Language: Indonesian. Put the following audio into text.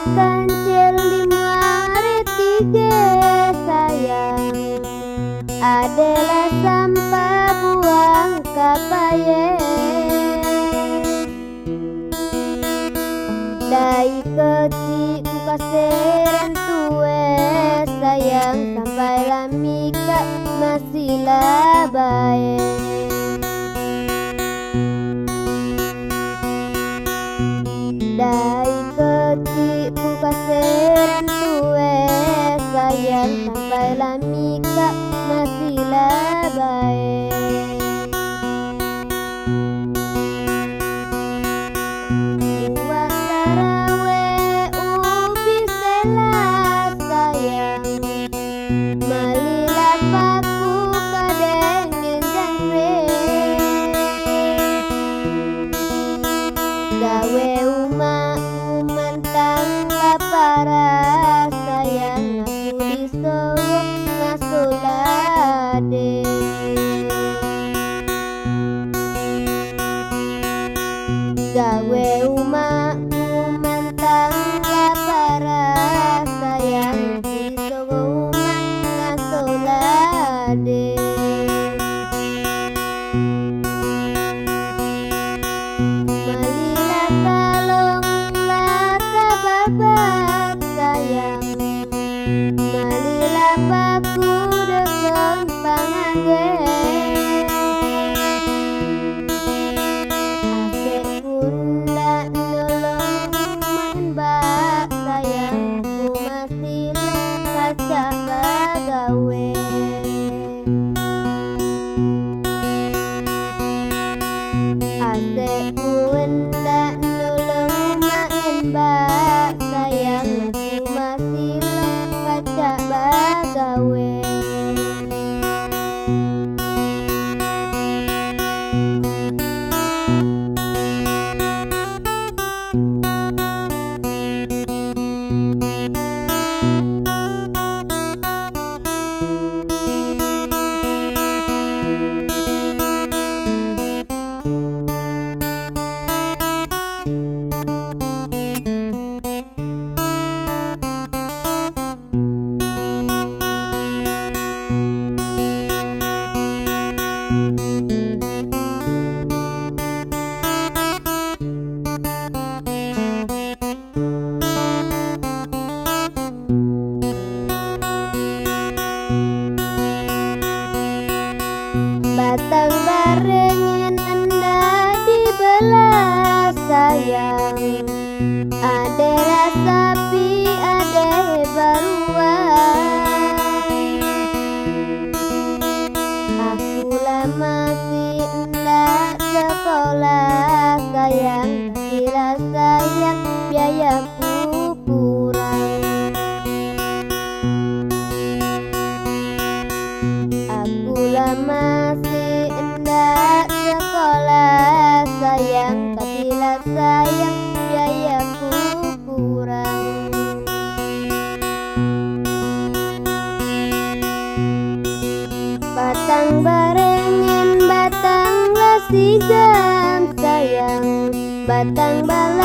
kancil di mari tiga sayang adalah sampah buang kapaye dai kecil ku kaseran tue sayang sampai lamika masih labae dai kecil ku kaseran tue sayang sampai lamika masih labae buah sarawe ubi sela sayang malila paku kadeng jangre gawe umak umantang lapara sayang aku disowo ngasolade gawe umak umantang lapara sayang aku disowo umak ngasolade malila kalong laka babat sayang malila paku dekong pangage asek kunda nolong mbak sayang ku masih kaca bagawe asek kunda nolong mbak sayang aku masih kaca bagawe batang barengan Anda dibelah sayang ada rasa pi ada baruan aku lama masih hendak sekolah sayang kira sayang biayaku kurang aku lama masih hendak sekolah sayang tapi lah sayang biayaku kurang batang barengan batang lah sigam sayang batang bala